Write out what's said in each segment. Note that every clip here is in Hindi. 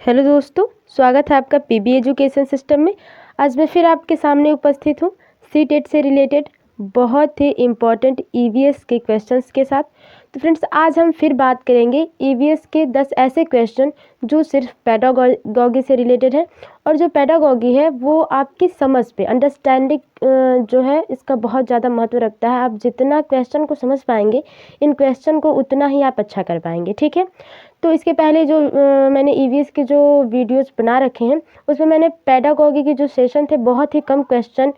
हेलो दोस्तों, स्वागत है आपका पीबी एजुकेशन सिस्टम में। आज मैं फिर आपके सामने उपस्थित हूँ सी-टेट से रिलेटेड बहुत ही इम्पॉर्टेंट ईवीएस के क्वेश्चंस के साथ। तो फ्रेंड्स, आज हम फिर बात करेंगे ईवीएस के 10 ऐसे क्वेश्चन जो सिर्फ पेडागॉगी से रिलेटेड है। और जो पेडागॉगी है वो आपकी समझ पे, अंडरस्टैंडिंग जो है इसका बहुत ज़्यादा महत्व रखता है। आप जितना क्वेश्चन को समझ पाएंगे, इन क्वेश्चन को उतना ही आप अच्छा कर पाएंगे। ठीक है, तो इसके पहले जो मैंने ईवीएस के जो वीडियोस बना रखे हैं उसमें मैंने पेडागॉगी के जो सेशन थे बहुत ही कम क्वेश्चन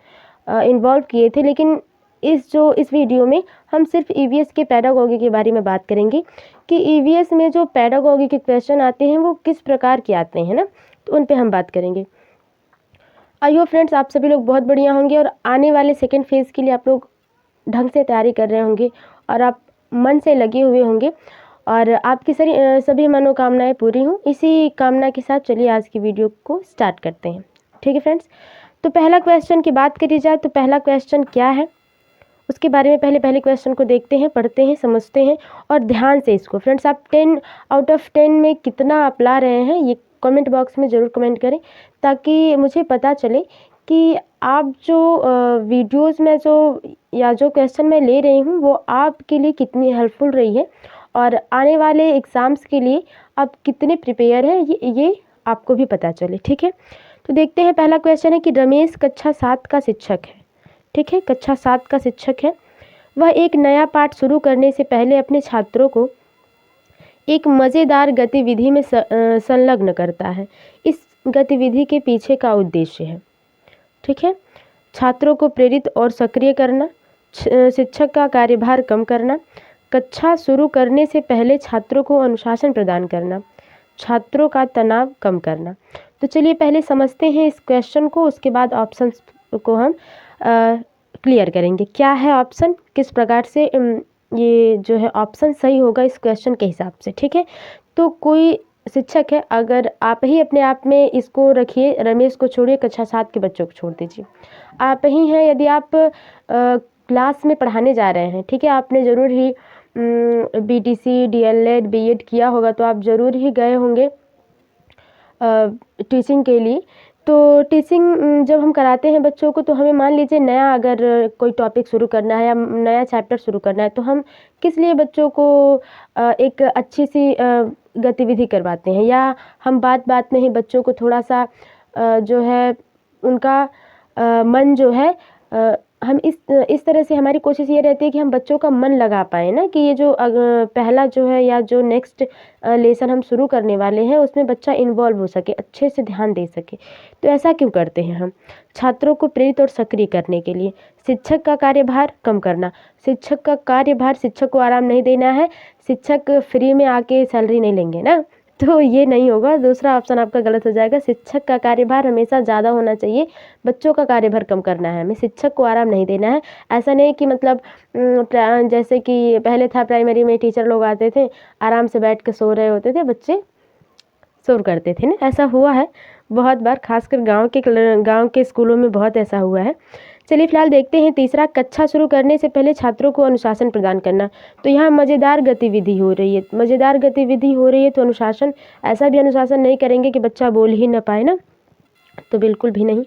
इन्वॉल्व किए थे, लेकिन इस वीडियो में हम सिर्फ ईवीएस के पेडागॉगी के बारे में बात करेंगे कि ईवीएस में जो पेडागॉगी के क्वेश्चन आते हैं वो किस प्रकार के आते हैं ना, तो उन पे हम बात करेंगे। आई होप फ्रेंड्स आप सभी लोग बहुत बढ़िया होंगे और आने वाले सेकेंड फेज़ के लिए आप लोग ढंग से तैयारी कर रहे होंगे और आप मन से लगे हुए होंगे और आपकी सभी मनोकामनाएं पूरी हों। इसी कामना के साथ चलिए आज की वीडियो को स्टार्ट करते हैं। ठीक है फ्रेंड्स, तो पहला क्वेश्चन की बात करी जाए तो पहला क्वेश्चन क्या है उसके बारे में पहले क्वेश्चन को देखते हैं, पढ़ते हैं, समझते हैं और ध्यान से इसको। फ्रेंड्स, आप 10 आउट ऑफ 10 में कितना आप ला रहे हैं ये कमेंट बॉक्स में ज़रूर कमेंट करें, ताकि मुझे पता चले कि आप जो वीडियोस में जो क्वेश्चन मैं ले रही हूँ वो आपके लिए कितनी हेल्पफुल रही है और आने वाले एग्ज़ाम्स के लिए आप कितने प्रिपेयर हैं ये आपको भी पता चले। ठीक है, तो देखते हैं। पहला क्वेश्चन है कि रमेश कक्षा 7 का शिक्षक है। ठीक है, कक्षा 7 का शिक्षक है। वह एक नया पाठ शुरू करने से पहले अपने छात्रों को एक मज़ेदार गतिविधि में संलग्न करता है। इस गतिविधि के पीछे का उद्देश्य है, ठीक है, छात्रों को प्रेरित और सक्रिय करना, शिक्षक का कार्यभार कम करना, कक्षा शुरू करने से पहले छात्रों को अनुशासन प्रदान करना, छात्रों का तनाव कम करना। तो चलिए पहले समझते हैं इस क्वेश्चन को, उसके बाद ऑप्शंस को हम क्लियर करेंगे। क्या है ऑप्शन, किस प्रकार से ये जो है ऑप्शन सही होगा इस क्वेश्चन के हिसाब से। ठीक है, तो कोई शिक्षक है, अगर आप ही अपने आप में इसको रखिए, रमेश को छोड़िए, कक्षा 7 के बच्चों को छोड़ दीजिए। आप ही हैं, यदि आप क्लास में पढ़ाने जा रहे हैं, ठीक है, आपने ज़रूर ही बीटीसी, डीएलएड, बीएड किया होगा, तो आप ज़रूर ही गए होंगे टीचिंग के लिए। तो टीचिंग जब हम कराते हैं बच्चों को, तो हमें मान लीजिए नया अगर कोई टॉपिक शुरू करना है या नया चैप्टर शुरू करना है, तो हम किस लिए बच्चों को एक अच्छी सी गतिविधि करवाते हैं, या हम बात में ही बच्चों को थोड़ा सा जो है उनका मन जो है हम इस तरह से, हमारी कोशिश ये रहती है कि हम बच्चों का मन लगा पाएँ ना, कि ये जो पहला जो है या जो नेक्स्ट लेसन हम शुरू करने वाले हैं उसमें बच्चा इन्वॉल्व हो सके, अच्छे से ध्यान दे सके। तो ऐसा क्यों करते हैं हम? छात्रों को प्रेरित और सक्रिय करने के लिए। शिक्षक का कार्यभार कम करना। शिक्षक का कार्यभार, शिक्षक को आराम नहीं देना है, शिक्षक फ्री में आके सैलरी नहीं लेंगे ना, तो ये नहीं होगा। दूसरा ऑप्शन आपका गलत हो जाएगा। शिक्षक का कार्यभार हमेशा ज़्यादा होना चाहिए, बच्चों का कार्यभार कम करना है, हमें शिक्षक को आराम नहीं देना है। ऐसा नहीं कि मतलब जैसे कि पहले था प्राइमरी में, टीचर लोग आते थे, आराम से बैठ के सो रहे होते थे, बच्चे शोर करते थे ना, ऐसा हुआ है बहुत बार, खासकर गांव के स्कूलों में बहुत ऐसा हुआ है। चलिए फिलहाल देखते हैं तीसरा, कक्षा शुरू करने से पहले छात्रों को अनुशासन प्रदान करना। तो यहाँ मज़ेदार गतिविधि हो रही है, मज़ेदार गतिविधि हो रही है, तो अनुशासन, ऐसा भी अनुशासन नहीं करेंगे कि बच्चा बोल ही ना पाए ना, तो बिल्कुल भी नहीं।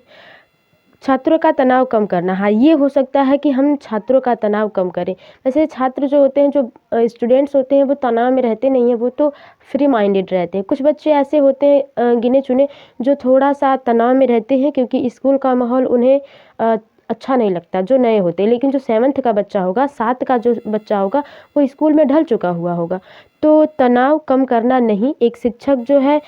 छात्रों का तनाव कम करना, हाँ ये हो सकता है कि हम छात्रों का तनाव कम करें। वैसे छात्र जो होते हैं, जो स्टूडेंट्स होते हैं, वो तनाव में रहते नहीं हैं, वो तो फ्री माइंडेड रहते हैं। कुछ बच्चे ऐसे होते हैं गिने चुने जो थोड़ा सा तनाव में रहते हैं, क्योंकि स्कूल का माहौल उन्हें अच्छा नहीं लगता, जो नए होते हैं। लेकिन जो 7th का बच्चा होगा, 7 का जो बच्चा होगा, वो स्कूल में ढल चुका हुआ होगा। तो तनाव कम करना नहीं, एक शिक्षक जो है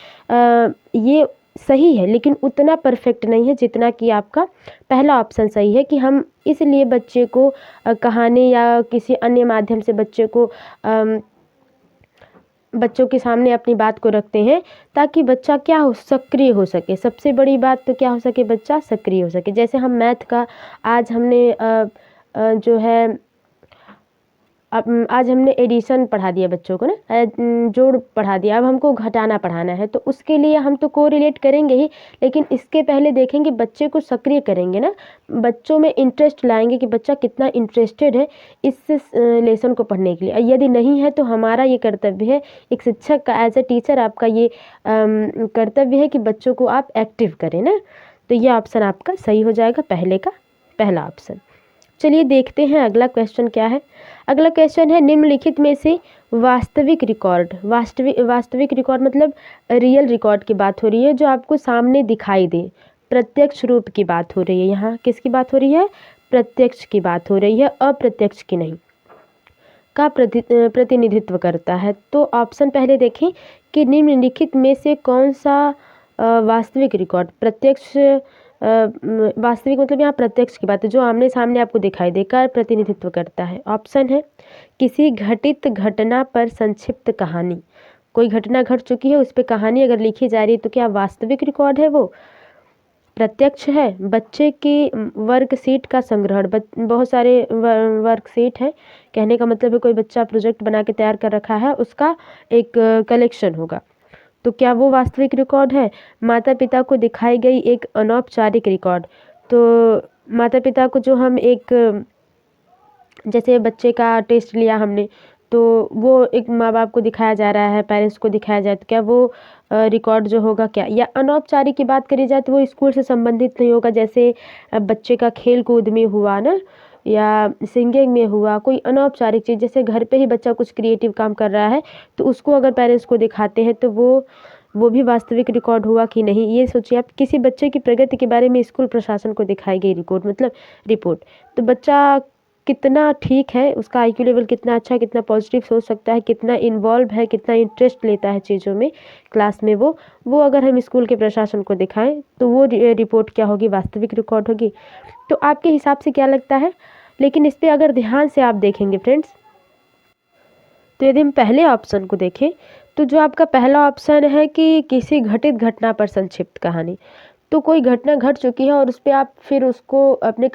ये सही है, लेकिन उतना परफेक्ट नहीं है जितना कि आपका पहला ऑप्शन सही है, कि हम इसलिए बच्चे को कहानी या किसी अन्य माध्यम से बच्चों के सामने अपनी बात को रखते हैं, ताकि बच्चा क्या हो, सक्रिय हो सके। सबसे बड़ी बात तो क्या हो सके, बच्चा सक्रिय हो सके। जैसे हम मैथ का आज हमने जो है आज हमने एडिशन पढ़ा दिया बच्चों को ना, जोड़ पढ़ा दिया, अब हमको घटाना पढ़ाना है, तो उसके लिए हम तो कोरिलेट करेंगे ही, लेकिन इसके पहले देखेंगे बच्चे को सक्रिय करेंगे ना, बच्चों में इंटरेस्ट लाएंगे कि बच्चा कितना इंटरेस्टेड है इस लेसन को पढ़ने के लिए। यदि नहीं है तो हमारा ये कर्तव्य है, एक शिक्षक का, एज ए टीचर आपका ये कर्तव्य है कि बच्चों को आप एक्टिव करें ना। तो ये ऑप्शन आपका सही हो जाएगा, पहले का पहला ऑप्शन। चलिए देखते हैं अगला क्वेश्चन क्या है। अगला क्वेश्चन है, निम्नलिखित में से वास्तविक रिकॉर्ड, वास्तविक रिकॉर्ड मतलब रियल रिकॉर्ड की बात हो रही है, जो आपको सामने दिखाई दे, प्रत्यक्ष रूप की बात हो रही है। यहाँ किसकी बात हो रही है? प्रत्यक्ष की बात हो रही है, अप्रत्यक्ष की नहीं, का प्रतिनिधित्व करता है। तो ऑप्शन पहले देखें कि निम्नलिखित में से कौन सा वास्तविक रिकॉर्ड, प्रत्यक्ष वास्तविक मतलब यहाँ प्रत्यक्ष की बात है, जो आमने सामने आपको दिखाई देकर प्रतिनिधित्व करता है। ऑप्शन है, किसी घटित घटना पर संक्षिप्त कहानी, कोई घटना घट चुकी है उस पर कहानी अगर लिखी जा रही है तो क्या वास्तविक रिकॉर्ड है, वो प्रत्यक्ष है। बच्चे की वर्कशीट का संग्रहण, बहुत सारे वर्कशीट है, कहने का मतलब है कोई बच्चा प्रोजेक्ट बना के तैयार कर रखा है, उसका एक कलेक्शन होगा, तो क्या वो वास्तविक रिकॉर्ड है। माता पिता को दिखाई गई एक अनौपचारिक रिकॉर्ड, तो माता पिता को जो हम एक, जैसे बच्चे का टेस्ट लिया हमने, तो वो एक माँ बाप को दिखाया जा रहा है, पेरेंट्स को दिखाया जाए, तो क्या वो रिकॉर्ड जो होगा क्या। या अनौपचारिक की बात करी जाए तो वो स्कूल से संबंधित नहीं होगा, जैसे बच्चे का खेल कूद में हुआ ना, या सिंगिंग में हुआ, कोई अनौपचारिक चीज़, जैसे घर पे ही बच्चा कुछ क्रिएटिव काम कर रहा है तो उसको अगर पेरेंट्स को दिखाते हैं तो वो भी वास्तविक रिकॉर्ड हुआ कि नहीं। ये सोचिए आप, किसी बच्चे की प्रगति के बारे में स्कूल प्रशासन को दिखाई गई रिपोर्ट, मतलब रिपोर्ट, तो बच्चा कितना ठीक है, उसका IQ लेवल कितना अच्छा है, कितना पॉजिटिव सोच सकता है, कितना इन्वॉल्व है, कितना इंटरेस्ट लेता है चीज़ों में, क्लास में, वो अगर हम स्कूल के प्रशासन को दिखाएं तो वो रिपोर्ट क्या होगी, वास्तविक रिकॉर्ड होगी। तो आपके हिसाब से क्या लगता है। लेकिन इस पर अगर ध्यान से आप देखेंगे फ्रेंड्स, तो यदि हम पहले ऑप्शन को देखें तो जो आपका पहला ऑप्शन है कि किसी घटित घटना पर संक्षिप्त कहानी, तो कोई घटना घट चुकी है और उस पर आप फिर उसको अपने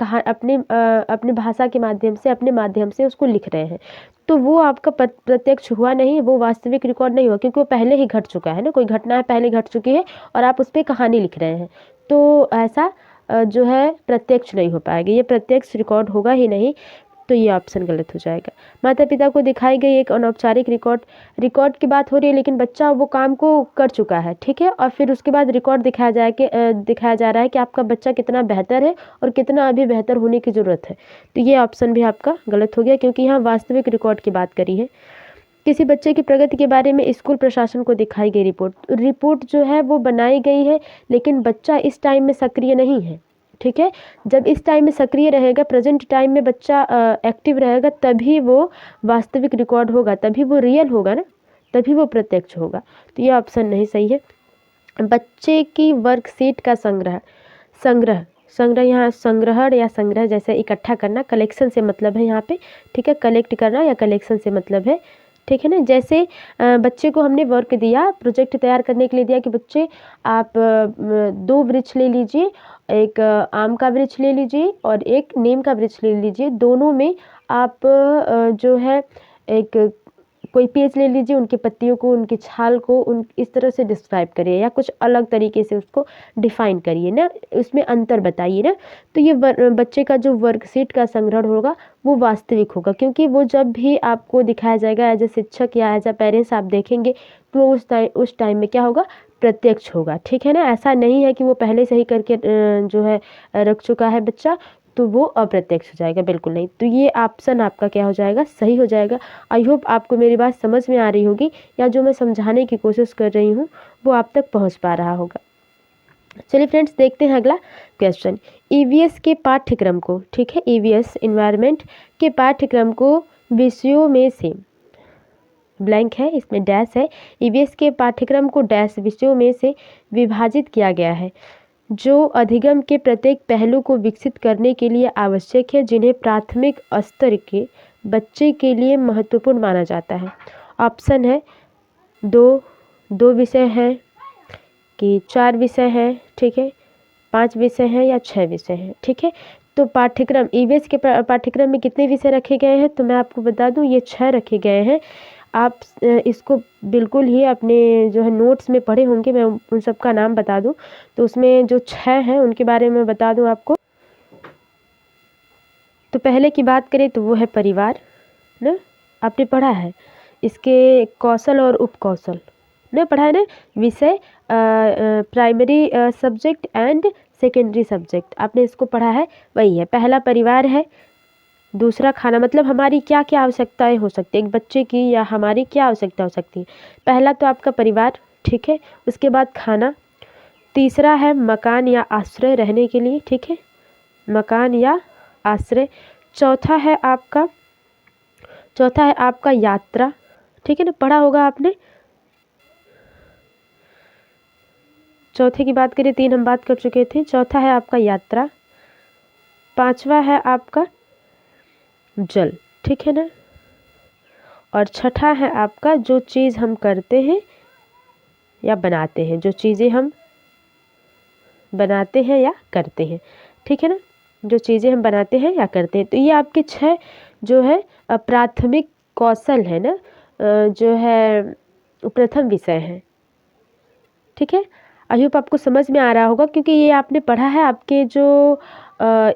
भाषा के माध्यम से, अपने माध्यम से उसको लिख रहे हैं, तो वो आपका प्रत्यक्ष हुआ नहीं, वो वास्तविक रिकॉर्ड नहीं हुआ, क्योंकि वो पहले ही घट चुका है ना, कोई घटना है पहले घट चुकी है और आप उस पर कहानी लिख रहे हैं, तो ऐसा जो है प्रत्यक्ष नहीं हो पाएगा, ये प्रत्यक्ष रिकॉर्ड होगा ही नहीं। तो ये ऑप्शन गलत हो जाएगा। माता पिता को दिखाई गई एक अनौपचारिक रिकॉर्ड की बात हो रही है, लेकिन बच्चा वो काम को कर चुका है, ठीक है, और फिर उसके बाद रिकॉर्ड दिखाया जा रहा है कि आपका बच्चा कितना बेहतर है और कितना अभी बेहतर होने की ज़रूरत है। तो ये ऑप्शन भी आपका गलत हो गया, क्योंकि यहाँ वास्तविक रिकॉर्ड की बात करी है। किसी बच्चे की प्रगति के बारे में स्कूल प्रशासन को दिखाई गई रिपोर्ट जो है वो बनाई गई है, लेकिन बच्चा इस टाइम में सक्रिय नहीं है, ठीक है। जब इस टाइम में सक्रिय रहेगा, प्रेजेंट टाइम में बच्चा एक्टिव रहेगा, तभी वो वास्तविक रिकॉर्ड होगा, तभी वो रियल होगा ना, तभी वो प्रत्यक्ष होगा। तो ये ऑप्शन नहीं सही है। बच्चे की वर्कशीट का संग्रह यहाँ संग्रहण या संग्रह जैसे इकट्ठा करना, कलेक्शन से मतलब है यहाँ पे, ठीक है, कलेक्ट करना या कलेक्शन से मतलब है, ठीक है ना। जैसे बच्चे को हमने वर्क दिया, प्रोजेक्ट तैयार करने के लिए दिया कि बच्चे आप 2 वृक्ष ले लीजिए, एक आम का वृक्ष ले लीजिए और एक नीम का वृक्ष ले लीजिए, दोनों में आप जो है एक कोई पेज ले लीजिए, उनकी पत्तियों को, उनकी छाल को इस तरह से डिस्क्राइब करिए या कुछ अलग तरीके से उसको डिफाइन करिए ना, उसमें अंतर बताइए ना। तो ये बच्चे का जो वर्कशीट का संग्रहण होगा वो वास्तविक होगा, क्योंकि वो जब भी आपको दिखाया जाएगा एज ए शिक्षक या एज ए पेरेंट्स आप देखेंगे तो उस टाइम में क्या होगा, प्रत्यक्ष होगा, ठीक है ना। ऐसा नहीं है कि वो पहले से ही करके जो है रख चुका है बच्चा, तो वो अप्रत्यक्ष हो जाएगा, बिल्कुल नहीं। तो ये ऑप्शन आपका क्या हो जाएगा, सही हो जाएगा। आई होप आपको मेरी बात समझ में आ रही होगी, या जो मैं समझाने की कोशिश कर रही हूँ वो आप तक पहुँच पा रहा होगा। चलिए फ्रेंड्स देखते हैं अगला क्वेश्चन। EVS के पाठ्यक्रम को, ठीक है, EVS एनवायरनमेंट के पाठ्यक्रम को विषयों में से, ब्लैंक है इसमें डैश है, EVS के पाठ्यक्रम को डैश विषयों में से विभाजित किया गया है, जो अधिगम के प्रत्येक पहलू को विकसित करने के लिए आवश्यक है, जिन्हें प्राथमिक स्तर के बच्चे के लिए महत्वपूर्ण माना जाता है। ऑप्शन है 2 विषय हैं कि 4 विषय हैं, ठीक है, 5 विषय हैं या 6 विषय हैं, ठीक है। तो पाठ्यक्रम ईवीएस के पाठ्यक्रम में कितने विषय रखे गए हैं, तो मैं आपको बता दूं ये 6 रखे गए हैं। आप इसको बिल्कुल ही अपने जो है नोट्स में पढ़े होंगे, मैं उन सब का नाम बता दूं। तो उसमें जो 6 हैं उनके बारे में बता दूं आपको। तो पहले की बात करें तो वो है परिवार ना, आपने पढ़ा है। इसके कौशल और उपकौशल ने पढ़ा है ना। विषय primary subject and secondary subject, आपने इसको पढ़ा है, वही है। पहला परिवार है, दूसरा खाना, मतलब हमारी क्या क्या आवश्यकताएं हो सकती है एक बच्चे की, या हमारी क्या आवश्यकता हो सकती है। पहला तो आपका परिवार, ठीक है। उसके बाद खाना, तीसरा है मकान या आश्रय रहने के लिए, ठीक है, मकान या आश्रय। चौथा है आपका यात्रा, ठीक है ना, पढ़ा होगा आपने। चौथे की बात करें, 3 हम बात कर चुके थे। चौथा है आपका यात्रा, पांचवा है आपका जल, ठीक है ना, और छठा है आपका जो चीज़ हम करते हैं या बनाते हैं, जो चीज़ें हम बनाते हैं या करते हैं, ठीक है ना, जो चीज़ें हम बनाते हैं या करते हैं। तो ये आपके 6 जो है प्राथमिक कौशल है ना, जो है प्रथम विषय है, ठीक है। आई होप आपको समझ में आ रहा होगा, क्योंकि ये आपने पढ़ा है। आपके जो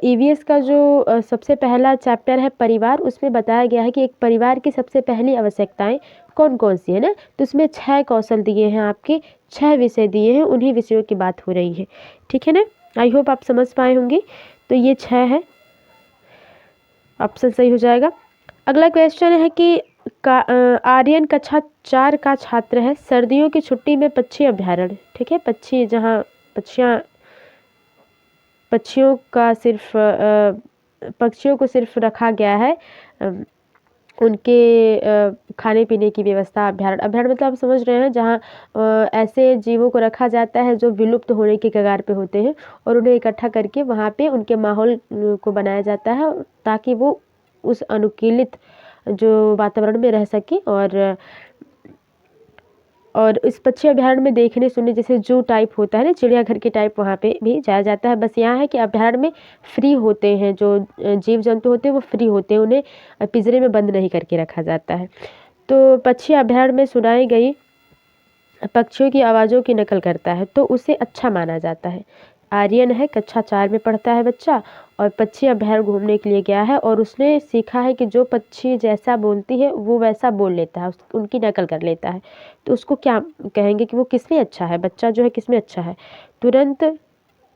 ईवीएस का जो सबसे पहला चैप्टर है परिवार, उसमें बताया गया है कि एक परिवार की सबसे पहली आवश्यकताएं कौन कौन सी है ना। तो उसमें 6 कौशल दिए हैं, आपके 6 विषय दिए हैं, उन्हीं विषयों की बात हो रही है, ठीक है ना। आई होप आप समझ पाए होंगे। तो ये 6 है, ऑप्शन सही हो जाएगा। अगला क्वेश्चन है कि आर्यन कक्षा 4 का छात्र है, सर्दियों की छुट्टी में पक्षी अभ्यारण्य, ठीक है, पक्षी जहाँ पक्षियों को सिर्फ रखा गया है, उनके खाने पीने की व्यवस्था। अभ्यारण्य मतलब आप समझ रहे हैं, जहाँ ऐसे जीवों को रखा जाता है जो विलुप्त होने की कगार पे होते हैं, और उन्हें इकट्ठा करके वहाँ पे उनके माहौल को बनाया जाता है, ताकि वो उस अनुकूलित जो वातावरण में रह सके। और इस पक्षी अभ्यारण्य में देखने सुनने, जैसे जू टाइप होता है ना, चिड़ियाघर के टाइप, वहाँ पे भी जाया जाता है। बस यहाँ है कि अभ्यारण्य में फ्री होते हैं, जो जीव जंतु होते हैं वो फ्री होते हैं, उन्हें पिंजरे में बंद नहीं करके रखा जाता है। तो पक्षी अभ्यारण्य में सुनाई गई पक्षियों की आवाज़ों की नकल करता है, तो उसे अच्छा माना जाता है। आर्यन है, कक्षा 4 में पढ़ता है बच्चा, और पक्षी अभ्यारण्य घूमने के लिए गया है, और उसने सीखा है कि जो पक्षी जैसा बोलती है वो वैसा बोल लेता है, उनकी नकल कर लेता है। तो उसको क्या कहेंगे कि वो किसमें अच्छा है, बच्चा जो है किसमें अच्छा है। तुरंत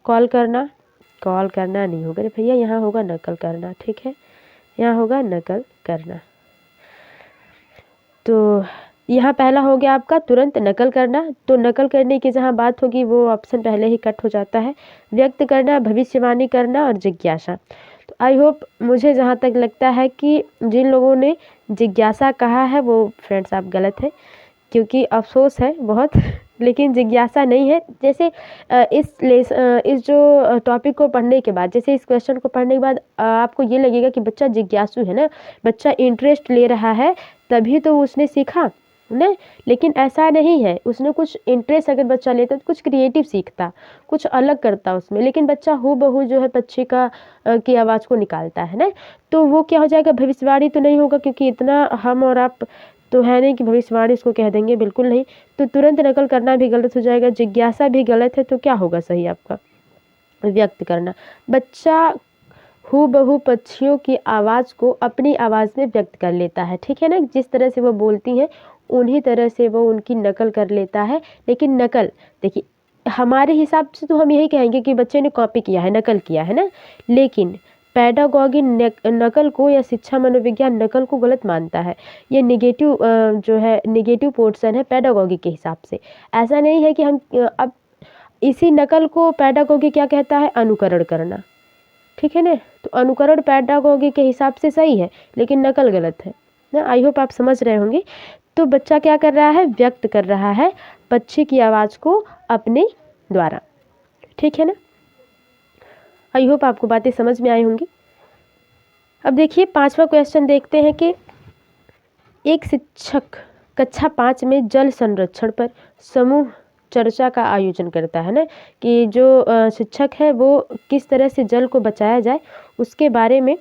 कॉल करना नहीं होगा रे भैया, यहाँ होगा नकल करना, ठीक है, यहाँ होगा नकल करना। तो यहाँ पहला हो गया आपका तुरंत नकल करना। तो नकल करने की जहाँ बात होगी वो ऑप्शन पहले ही कट हो जाता है। व्यक्त करना, भविष्यवाणी करना और जिज्ञासा। तो आई होप, मुझे जहाँ तक लगता है कि जिन लोगों ने जिज्ञासा कहा है वो फ्रेंड्स आप गलत है, क्योंकि अफसोस है बहुत लेकिन जिज्ञासा नहीं है। जैसे इस जो टॉपिक को पढ़ने के बाद, जैसे इस क्वेश्चन को पढ़ने के बाद आपको ये लगेगा कि बच्चा जिज्ञासु है ना, बच्चा इंटरेस्ट ले रहा है, तभी तो उसने सीखा ना। लेकिन ऐसा नहीं है, उसने कुछ इंटरेस्ट अगर बच्चा लेता तो कुछ क्रिएटिव सीखता, कुछ अलग करता उसमें। लेकिन बच्चा हूबहू जो है पक्षी की आवाज़ को निकालता है ना, तो वो क्या हो जाएगा, भविष्यवाणी तो नहीं होगा, क्योंकि इतना हम और आप तो है नहीं कि भविष्यवाणी इसको कह देंगे, बिल्कुल नहीं। तो तुरंत नकल करना भी गलत हो जाएगा, जिज्ञासा भी गलत है। तो क्या होगा सही आपका, व्यक्त करना। बच्चा हूबहू पक्षियों की आवाज़ को अपनी आवाज़ में व्यक्त कर लेता है, ठीक है ना, जिस तरह से वो बोलती हैं उन्हीं तरह से वो उनकी नकल कर लेता है। लेकिन नकल देखिए, हमारे हिसाब से तो हम यही कहेंगे कि बच्चे ने कॉपी किया है, नकल किया है ना। लेकिन पैडागॉजी नकल को, या शिक्षा मनोविज्ञान नकल को गलत मानता है। ये निगेटिव जो है निगेटिव पोर्शन है पैडागॉजी के हिसाब से। ऐसा नहीं है कि हम अब इसी नकल को पैडागॉजी क्या कहता है, अनुकरण करना, ठीक है ना। तो अनुकरण पैडागॉजी के हिसाब से सही है, लेकिन नकल गलत है ना। आई होप आप समझ रहे होंगे। तो बच्चा क्या कर रहा है, व्यक्त कर रहा है पक्षी की आवाज़ को अपने द्वारा, ठीक है ना। आई होप आपको बातें समझ में आई होंगी। अब देखिए 5वां क्वेश्चन देखते हैं कि एक शिक्षक कक्षा 5 में जल संरक्षण पर समूह चर्चा का आयोजन करता है ना, कि जो शिक्षक है वो किस तरह से जल को बचाया जाए उसके बारे में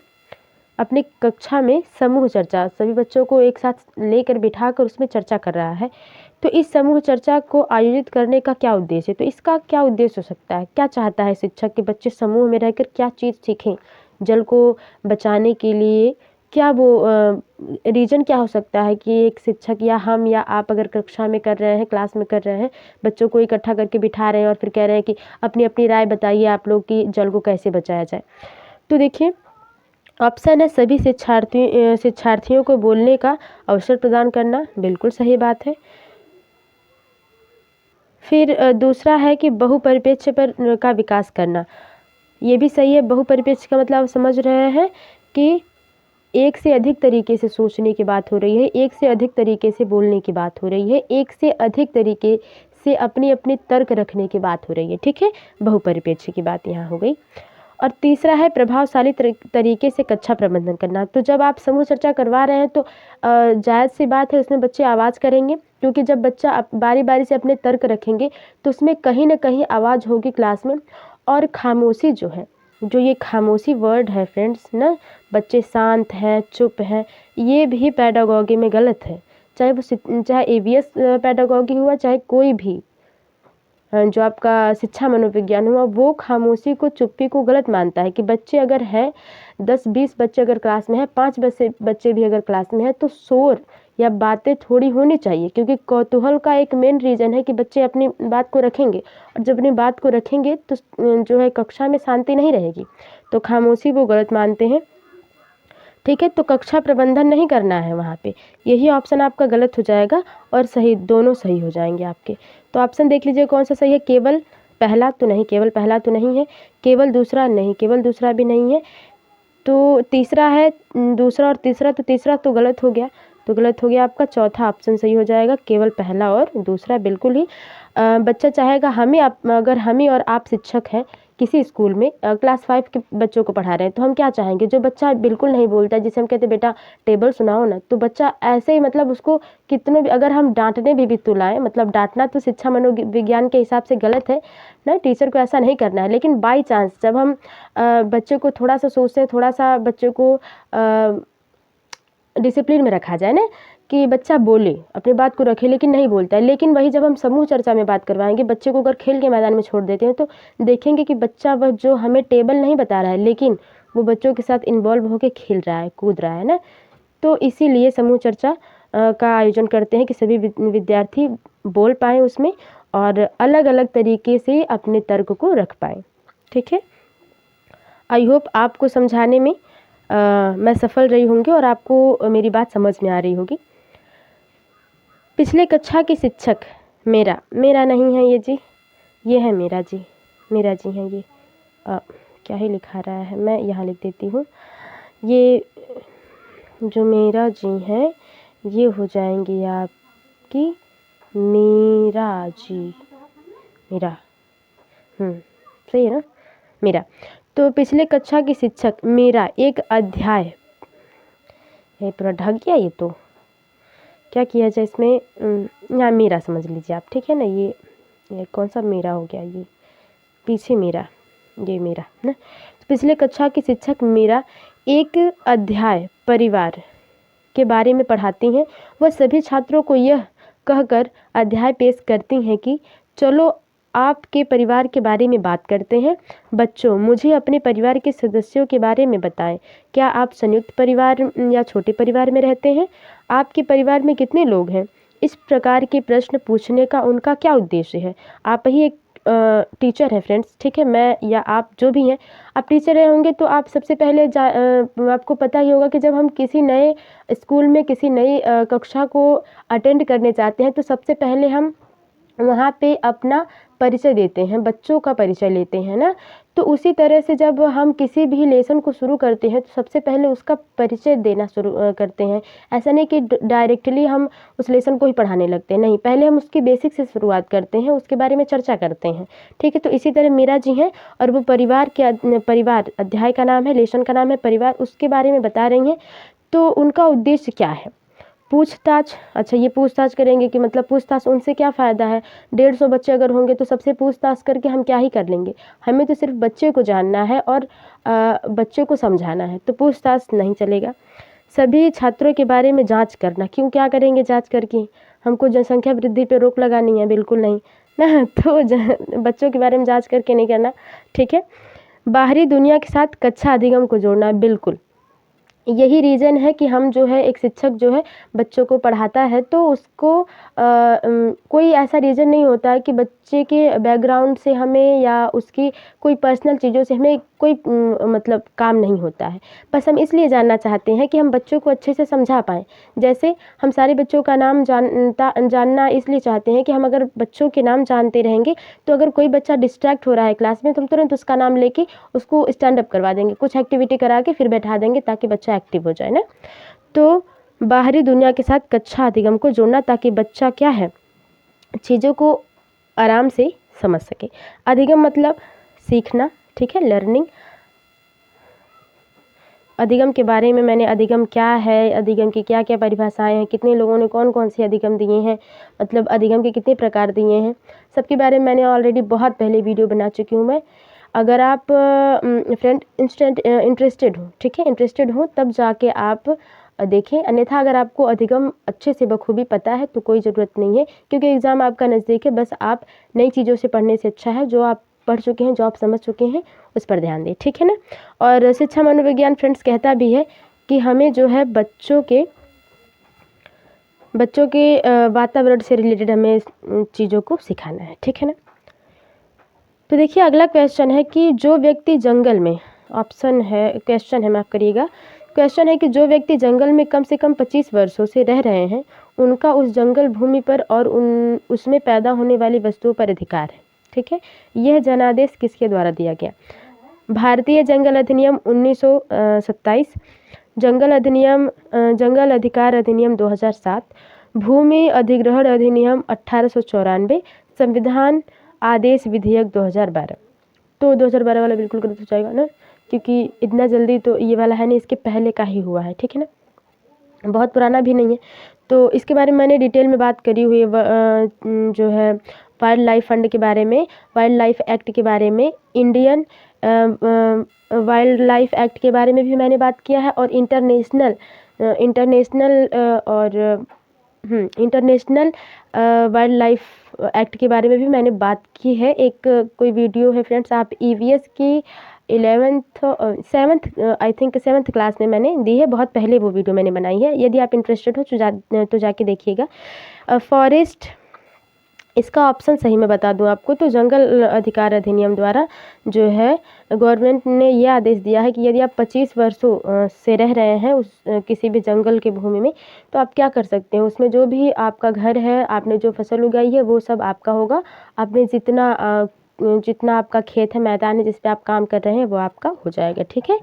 अपनी कक्षा में समूह चर्चा सभी बच्चों को एक साथ लेकर बिठाकर उसमें चर्चा कर रहा है। तो इस समूह चर्चा को आयोजित करने का क्या उद्देश्य है? तो इसका क्या उद्देश्य हो सकता है? क्या चाहता है शिक्षक कि बच्चे समूह में रहकर क्या चीज़ सीखें जल को बचाने के लिए? क्या वो रीज़न क्या हो सकता है कि एक शिक्षक या हम या आप अगर कक्षा में कर रहे हैं, क्लास में कर रहे हैं, बच्चों को इकट्ठा करके बिठा रहे हैं और फिर कह रहे हैं कि अपनी अपनी राय बताइए आप लोग कि जल को कैसे बचाया जाए। तो देखिए, ऑप्शन है सभी शिक्षार्थियों को बोलने का अवसर प्रदान करना, बिल्कुल सही बात है। फिर दूसरा है कि बहुपरिप्रेक्ष्य पर का विकास करना, ये भी सही है। बहुपरिप्रेक्ष्य का मतलब आप समझ रहे हैं कि एक से अधिक तरीके से सोचने की बात हो रही है, एक से अधिक तरीके से बोलने की बात हो रही है, एक से अधिक तरीके से अपनी अपनी तर्क रखने की बात हो रही है, ठीक है। बहुपरिप्रेक्ष्य की बात यहाँ हो गई। और तीसरा है प्रभावशाली तरीके से कक्षा प्रबंधन करना। तो जब आप समूह चर्चा करवा रहे हैं तो जायज़ सी बात है उसमें बच्चे आवाज़ करेंगे, क्योंकि जब बच्चा बारी बारी से अपने तर्क रखेंगे तो उसमें कहीं ना कहीं आवाज़ होगी क्लास में। और खामोशी जो है, जो ये खामोशी वर्ड है फ्रेंड्स ना, बच्चे शांत हैं, चुप हैं, ये भी पेडागोगी में गलत है। चाहे EVS पेडागोगी हुआ, चाहे कोई भी जो आपका शिक्षा मनोविज्ञान हुआ, वो खामोशी को, चुप्पी को गलत मानता है कि बच्चे अगर हैं 10-20 बच्चे अगर क्लास में हैं, 5 बच्चे भी अगर क्लास में हैं तो शोर या बातें थोड़ी होनी चाहिए, क्योंकि कौतूहल का एक मेन रीज़न है कि बच्चे अपनी बात को रखेंगे, और जब अपनी बात को रखेंगे तो जो है कक्षा में शांति नहीं रहेगी। तो खामोशी वो गलत मानते हैं, ठीक है। तो कक्षा प्रबंधन नहीं करना है वहाँ पे, यही ऑप्शन आपका गलत हो जाएगा और सही, दोनों सही हो जाएंगे आपके। तो ऑप्शन देख लीजिए कौन सा सही है। केवल पहला तो नहीं, केवल पहला तो नहीं है। केवल दूसरा नहीं, केवल दूसरा भी नहीं है। तो तीसरा है दूसरा और तीसरा, तो तीसरा तो गलत हो गया, तो गलत हो गया आपका। चौथा ऑप्शन सही हो जाएगा, केवल पहला और दूसरा। बिल्कुल ही बच्चा चाहेगा, अगर हम ही और आप शिक्षक हैं किसी स्कूल में, क्लास 5 के बच्चों को पढ़ा रहे हैं, तो हम क्या चाहेंगे, जो बच्चा बिल्कुल नहीं बोलता है, जिसे हम कहते हैं बेटा टेबल सुनाओ ना, तो बच्चा ऐसे ही मतलब उसको कितने भी अगर हम डांटने भी तुलाएं, मतलब डांटना तो शिक्षा मनोविज्ञान के हिसाब से गलत है ना, टीचर को ऐसा नहीं करना है। लेकिन बाई चांस जब हम बच्चे को थोड़ा सा सोचते हैं, थोड़ा सा बच्चे को डिसिप्लिन में रखा जाए ना, कि बच्चा बोले, अपनी बात को रखे, लेकिन नहीं बोलता है। लेकिन वही जब हम समूह चर्चा में बात करवाएंगे, बच्चे को अगर खेल के मैदान में छोड़ देते हैं, तो देखेंगे कि बच्चा वह जो हमें टेबल नहीं बता रहा है, लेकिन वो बच्चों के साथ इन्वॉल्व होकर खेल रहा है, कूद रहा है ना। तो इसीलिए समूह चर्चा का आयोजन करते हैं कि सभी विद्यार्थी बोल पाएँ उसमें और अलग अलग तरीके से अपने तर्क को रख पाएँ, ठीक है। आई होप आपको समझाने में मैं सफल रही होंगी और आपको मेरी बात समझ में आ रही होगी। पिछले कक्षा की शिक्षक मेरा नहीं है ये जी, ये है मेरा जी, मेरा जी है ये। क्या ही लिखा रहा है, मैं यहाँ लिख देती हूँ। ये जो मेरा जी है ये हो जाएंगी आपकी मेरा जी, मेरा, सही है ना, मेरा। तो पिछले कक्षा की शिक्षक मेरा एक अध्याय, ये पूरा ढक गया, ये तो क्या किया जाए इसमें, यहाँ मेरा समझ लीजिए आप, ठीक है ना। ये कौन सा मेरा हो गया, ये पीछे मेरा, ये मेरा ना। तो पिछले कक्षा की शिक्षक मेरा एक अध्याय परिवार के बारे में पढ़ाती हैं। वह सभी छात्रों को यह कहकर अध्याय पेश करती हैं कि चलो आपके परिवार के बारे में बात करते हैं। बच्चों, मुझे अपने परिवार के सदस्यों के बारे में बताएं। क्या आप संयुक्त परिवार या छोटे परिवार में रहते हैं? आपके परिवार में कितने लोग हैं? इस प्रकार के प्रश्न पूछने का उनका क्या उद्देश्य है? आप ही एक टीचर हैं फ्रेंड्स, ठीक है। मैं या आप जो भी हैं, आप टीचर रहे होंगे तो आप सबसे पहले आपको पता ही होगा कि जब हम किसी नए स्कूल में किसी नई कक्षा को अटेंड करने जाते हैं तो सबसे पहले हम वहाँ पे अपना परिचय देते हैं, बच्चों का परिचय लेते हैं ना। तो उसी तरह से जब हम किसी भी लेसन को शुरू करते हैं तो सबसे पहले उसका परिचय देना शुरू करते हैं। ऐसा नहीं कि डायरेक्टली हम उस लेसन को ही पढ़ाने लगते हैं, नहीं, पहले हम उसकी बेसिक से शुरुआत करते हैं, उसके बारे में चर्चा करते हैं, ठीक है। तो इसी तरह मेरा जी हैं और वो परिवार अध्याय का नाम है, लेसन का नाम है परिवार, उसके बारे में बता रही हैं। तो उनका उद्देश्य क्या है? पूछताछ, अच्छा ये पूछताछ करेंगे कि मतलब पूछताछ उनसे क्या फ़ायदा है। 150 बच्चे अगर होंगे तो सबसे पूछताछ करके हम क्या ही कर लेंगे। हमें तो सिर्फ बच्चे को जानना है और बच्चे को समझाना है, तो पूछताछ नहीं चलेगा। सभी छात्रों के बारे में जांच करना, क्यों क्या करेंगे जांच करके, हमको जनसंख्या वृद्धि पे रोक लगानी है, बिल्कुल नहीं ना। तो बच्चों के बारे में जांच करके नहीं करना, ठीक है। बाहरी दुनिया के साथ कक्षा अधिगम को जोड़ना, बिल्कुल यही रीज़न है कि हम जो है एक शिक्षक जो है बच्चों को पढ़ाता है तो उसको कोई ऐसा रीज़न नहीं होता है कि बच्चे के बैकग्राउंड से हमें या उसकी कोई पर्सनल चीज़ों से हमें कोई मतलब काम नहीं होता है। बस हम इसलिए जानना चाहते हैं कि हम बच्चों को अच्छे से समझा पाएँ। जैसे हम सारे बच्चों का नाम जानना इसलिए चाहते हैं कि हम अगर बच्चों के नाम जानते रहेंगे तो अगर कोई बच्चा डिस्ट्रैक्ट हो रहा है क्लास में तो हम तुरंत उसका नाम लेके उसको स्टैंड अप करवा देंगे, कुछ एक्टिविटी करा के फिर बैठा देंगे ताकि बच्चा एक्टिव हो जाए ना। तो बाहरी दुनिया के साथ कक्षा अधिगम को जोड़ना ताकि बच्चा क्या है चीज़ों को आराम से समझ सके। अधिगम मतलब सीखना, ठीक है, लर्निंग। अधिगम के बारे में मैंने अधिगम क्या है, अधिगम की क्या क्या परिभाषाएं हैं, कितने लोगों ने कौन कौन से अधिगम दिए हैं, मतलब अधिगम के कितने प्रकार दिए हैं, सबके बारे में मैंने ऑलरेडी बहुत पहले वीडियो बना चुकी हूँ मैं। अगर आप फ्रेंड इंटरेस्टेड हो, ठीक है, इंटरेस्टेड हो तब जाके आप देखें, अन्यथा अगर आपको अधिगम अच्छे से बखूबी पता है तो कोई ज़रूरत नहीं है, क्योंकि एग्ज़ाम आपका नज़दीक है। बस आप नई चीज़ों से पढ़ने से अच्छा है जो आप पढ़ चुके हैं, जो आप समझ चुके हैं उस पर ध्यान दें, ठीक है ना। और शिक्षा मनोविज्ञान फ्रेंड्स कहता भी है कि हमें जो है बच्चों के वातावरण से रिलेटेड हमें चीज़ों को सिखाना है, ठीक है ना। तो देखिए अगला क्वेश्चन है कि जो व्यक्ति जंगल में, क्वेश्चन है माफ़ करिएगा, क्वेश्चन है कि जो व्यक्ति जंगल में कम से कम 25 वर्षों से रह रहे हैं उनका उस जंगल भूमि पर और उसमें पैदा होने वाली वस्तुओं पर अधिकार है, ठीक है। यह जनादेश किसके द्वारा दिया गया? भारतीय जंगल अधिनियम 1927, जंगल अधिकार अधिनियम 2007, भूमि अधिग्रहण अधिनियम 1894, संविधान आदेश विधेयक 2012। तो 2012 वाला बिल्कुल गलत हो जाएगा ना, क्योंकि इतना जल्दी तो ये वाला है नहीं, इसके पहले का ही हुआ है, ठीक है ना, बहुत पुराना भी नहीं है। तो इसके बारे में मैंने डिटेल में बात करी हुई है, जो है वाइल्ड लाइफ फंड के बारे में, वाइल्ड लाइफ एक्ट के बारे में, इंडियन वाइल्ड लाइफ एक्ट के बारे में भी मैंने बात किया है, और इंटरनेशनल वाइल्ड लाइफ एक्ट के बारे में भी मैंने बात की है। एक कोई वीडियो है फ्रेंड्स, आप ईवीएस की 7th क्लास में मैंने दी है, बहुत पहले वो वीडियो मैंने बनाई है। यदि आप इंटरेस्टेड हो तो जाके देखिएगा। फॉरेस्ट, इसका ऑप्शन सही मैं बता दूं आपको, तो जंगल अधिकार अधिनियम द्वारा जो है गवर्नमेंट ने यह आदेश दिया है कि यदि आप 25 वर्षों से रह रहे हैं उस किसी भी जंगल की भूमि में, तो आप क्या कर सकते हैं, उसमें जो भी आपका घर है, आपने जो फसल उगाई है वो सब आपका होगा। आपने जितना आपका खेत है, मैदान है जिस पे आप काम कर रहे हैं वो आपका हो जाएगा, ठीक है।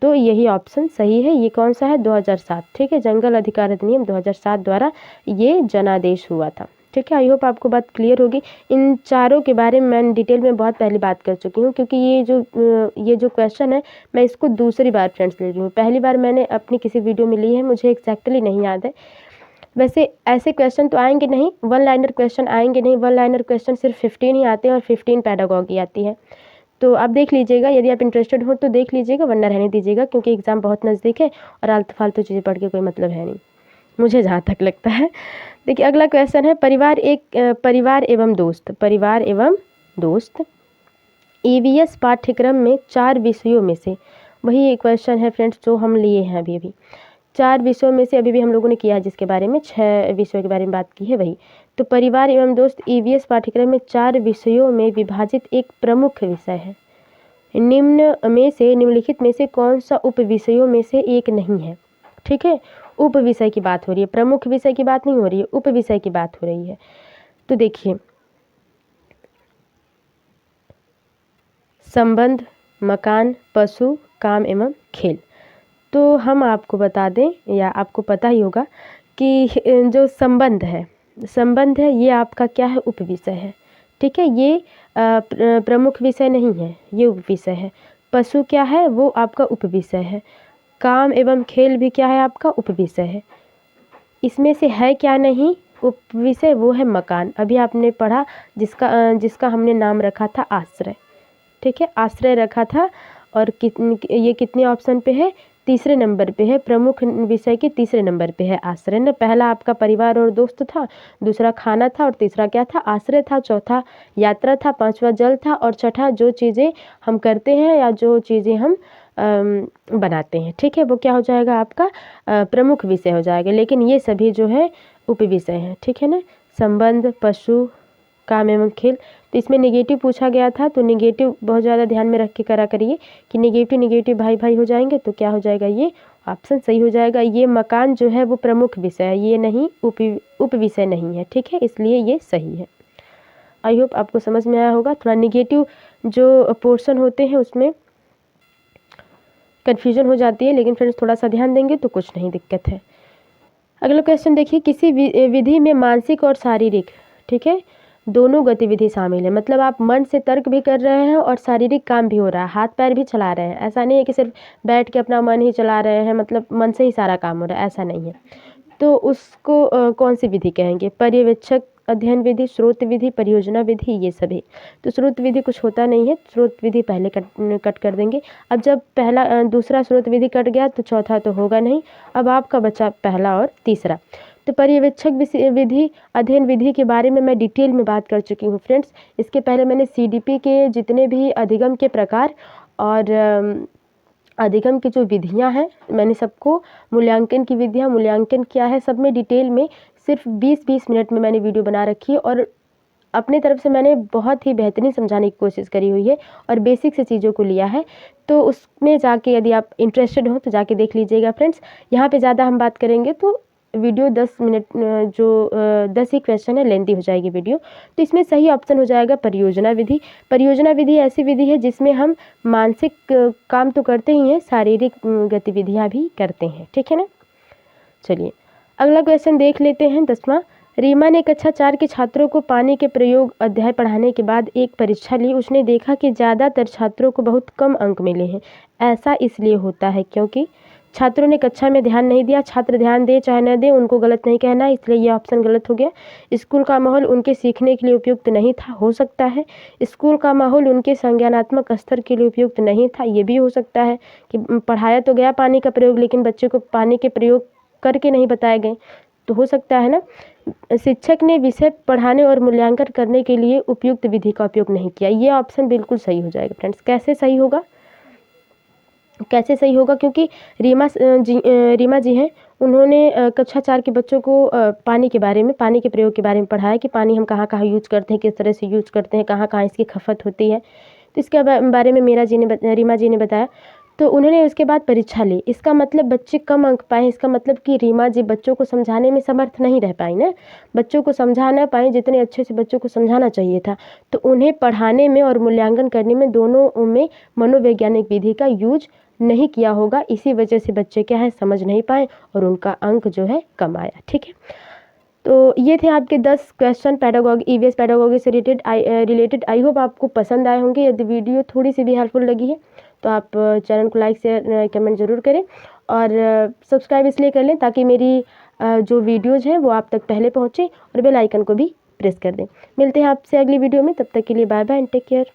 तो यही ऑप्शन सही है। ये कौन सा है? 2007, ठीक है, जंगल अधिकार अधिनियम 2007 द्वारा ये जनादेश हुआ था, ठीक है। आई होप आपको बात क्लियर होगी। इन चारों के बारे में मैं डिटेल में बहुत पहले बात कर चुकी हूँ, क्योंकि ये जो क्वेश्चन है मैं इसको दूसरी बार फ्रेंड्स ले रही हूँ। पहली बार मैंने अपनी किसी वीडियो में ली है, मुझे एग्जैक्टली नहीं याद है। वैसे ऐसे क्वेश्चन तो आएंगे नहीं, वन लाइनर क्वेश्चन आएंगे नहीं, वन लाइनर क्वेश्चन सिर्फ 15 ही आते हैं और 15 पैडागॉजी आती है। तो आप देख लीजिएगा, यदि आप इंटरेस्टेड हो तो देख लीजिएगा, वरना रहने दीजिएगा, क्योंकि एग्ज़ाम बहुत नज़दीक है और आलतू फालतू चीज़ें पढ़ के कोई मतलब है नहीं, मुझे जहाँ तक लगता है। देखिए अगला क्वेश्चन है, परिवार एवं दोस्त ईवीएस पाठ्यक्रम में 4 विषयों में से, वही क्वेश्चन है फ्रेंड्स जो हम लिए हैं अभी 4 विषयों में से अभी हम लोगों ने किया है, जिसके बारे में 6 विषयों के बारे में बात की है वही। तो परिवार एवं दोस्त ईवीएस पाठ्यक्रम में 4 विषयों में विभाजित एक प्रमुख विषय है। निम्नलिखित में से कौन सा उप विषयों में से एक नहीं है, ठीक है। उप विषय की बात हो रही है, प्रमुख विषय की बात नहीं हो रही है, उप विषय की बात हो रही है। तो देखिए, संबंध, मकान, पशु, काम एवं खेल। तो हम आपको बता दें, या आपको पता ही होगा कि जो संबंध है ये आपका क्या है? उप विषय है, ठीक है। ये प्रमुख विषय नहीं है, ये उप विषय है। पशु क्या है? वो आपका उप विषय है। काम एवं खेल भी क्या है? आपका उप विषय है। इसमें से है क्या नहीं उपविषय, वो है मकान। अभी आपने पढ़ा जिसका हमने नाम रखा था आश्रय। ठीक है, आश्रय रखा था। और ये कितने ऑप्शन पे है? तीसरे नंबर पे है। प्रमुख विषय के तीसरे नंबर पे है आश्रय ना। पहला आपका परिवार और दोस्त था, दूसरा खाना था, और तीसरा क्या था? आश्रय था। चौथा यात्रा था, पांचवा जल था, और छठा जो चीज़ें हम करते हैं या जो चीज़ें हम बनाते हैं। ठीक है, वो क्या हो जाएगा आपका? प्रमुख विषय हो जाएगा। लेकिन ये सभी जो है उपविषय हैं। ठीक है ना। संबंध, पशु, काम एवं खेल। तो इसमें नेगेटिव पूछा गया था, तो नेगेटिव बहुत ज़्यादा ध्यान में रख के करा करिए कि नेगेटिव भाई भाई हो जाएंगे, तो क्या हो जाएगा? ये ऑप्शन सही हो जाएगा। ये मकान जो है वो प्रमुख विषय है, ये नहीं उपविषय नहीं है। ठीक है, इसलिए ये सही है। आई होप आपको समझ में आया होगा। थोड़ा निगेटिव जो पोर्शन होते हैं उसमें कन्फ्यूजन हो जाती है, लेकिन फ्रेंड्स थोड़ा सा ध्यान देंगे तो कुछ नहीं दिक्कत है। अगला क्वेश्चन देखिए, किसी विधि में मानसिक और शारीरिक, ठीक है, दोनों गतिविधि शामिल है। मतलब आप मन से तर्क भी कर रहे हैं और शारीरिक काम भी हो रहा है, हाथ पैर भी चला रहे हैं। ऐसा नहीं है कि सिर्फ बैठ के अपना मन ही चला रहे हैं, मतलब मन से ही सारा काम हो रहा है, ऐसा नहीं है। तो उसको कौन सी विधि कहेंगे? पर्यवेक्षक अध्ययन विधि, स्रोत विधि, परियोजना विधि, ये सभी। तो स्रोत विधि कुछ होता नहीं है, स्रोत विधि पहले कट कर देंगे। अब जब दूसरा स्रोत विधि कट गया तो चौथा तो होगा नहीं। अब आपका बचा पहला और तीसरा। तो पर्यवेक्षक विधि, अध्ययन विधि के बारे में मैं डिटेल में बात कर चुकी हूँ फ्रेंड्स। इसके पहले मैंने CDP के जितने भी अधिगम के प्रकार और अधिगम की जो विधियां हैं, मैंने सबको, मूल्यांकन की विधियां, मूल्यांकन क्या है, सब में डिटेल में सिर्फ 20-20 मिनट में मैंने वीडियो बना रखी है। और अपनी तरफ से मैंने बहुत ही बेहतरीन समझाने की कोशिश करी हुई है और बेसिक से चीज़ों को लिया है। तो उसमें जाके यदि आप इंटरेस्टेड हो तो जाके देख लीजिएगा फ्रेंड्स। यहाँ पे ज़्यादा हम बात करेंगे तो वीडियो 10 मिनट, जो 10 ही क्वेश्चन है, लेंथी हो जाएगी वीडियो। तो इसमें सही ऑप्शन हो जाएगा परियोजना विधि। परियोजना विधि ऐसी विधि है जिसमें हम मानसिक काम तो करते ही हैं, शारीरिक गतिविधियाँ भी करते हैं। ठीक है ना। चलिए अगला क्वेश्चन देख लेते हैं, 10वां। रीमा ने कक्षा 4 के छात्रों को पानी के प्रयोग अध्याय पढ़ाने के बाद एक परीक्षा ली। उसने देखा कि ज़्यादातर छात्रों को बहुत कम अंक मिले हैं। ऐसा इसलिए होता है क्योंकि छात्रों ने कक्षा में ध्यान नहीं दिया। छात्र ध्यान दे चाहे न दे, उनको गलत नहीं कहना, इसलिए ये ऑप्शन गलत हो गया। स्कूल का माहौल उनके सीखने के लिए उपयुक्त नहीं था, हो सकता है। स्कूल का माहौल उनके संज्ञानात्मक स्तर के लिए उपयुक्त नहीं था, ये भी हो सकता है कि पढ़ाया तो गया पानी का प्रयोग, लेकिन बच्चे को पानी के प्रयोग करके नहीं बताए गए, तो हो सकता है ना। शिक्षक ने विषय पढ़ाने और मूल्यांकन करने के लिए उपयुक्त विधि का उपयोग नहीं किया, ये ऑप्शन बिल्कुल सही हो जाएगा फ्रेंड्स। कैसे सही होगा? क्योंकि रीमा जी हैं, उन्होंने कक्षा 4 के बच्चों को पानी के बारे में, पानी के प्रयोग के बारे में पढ़ाया कि पानी हम कहाँ कहाँ यूज करते हैं, किस तरह से यूज करते हैं, कहाँ कहाँ इसकी खपत होती है। तो इसके बारे में रीमा जी ने बताया। तो उन्होंने उसके बाद परीक्षा ली। इसका मतलब बच्चे कम अंक पाए, इसका मतलब कि रीमा जी बच्चों को समझाने में समर्थ नहीं रह पाई ना, बच्चों को समझा ना पाए जितने अच्छे से बच्चों को समझाना चाहिए था। तो उन्हें पढ़ाने में और मूल्यांकन करने में, दोनों में मनोवैज्ञानिक विधि का यूज नहीं किया होगा। इसी वजह से बच्चे क्या है, समझ नहीं पाए और उनका अंक जो है कम आया। ठीक है, तो ये थे आपके 10 क्वेश्चन पेडागॉजी, EVS पेडागॉजी से रिलेटेड। आई होप आपको पसंद आए होंगे। यदि वीडियो थोड़ी सी भी हेल्पफुल लगी है तो आप चैनल को लाइक शेयर कमेंट ज़रूर करें और सब्सक्राइब इसलिए कर लें ताकि मेरी जो वीडियोज़ हैं वो आप तक पहले पहुँचे, और बेल आइकन को भी प्रेस कर दें। मिलते हैं आपसे अगली वीडियो में, तब तक के लिए bye bye and take care.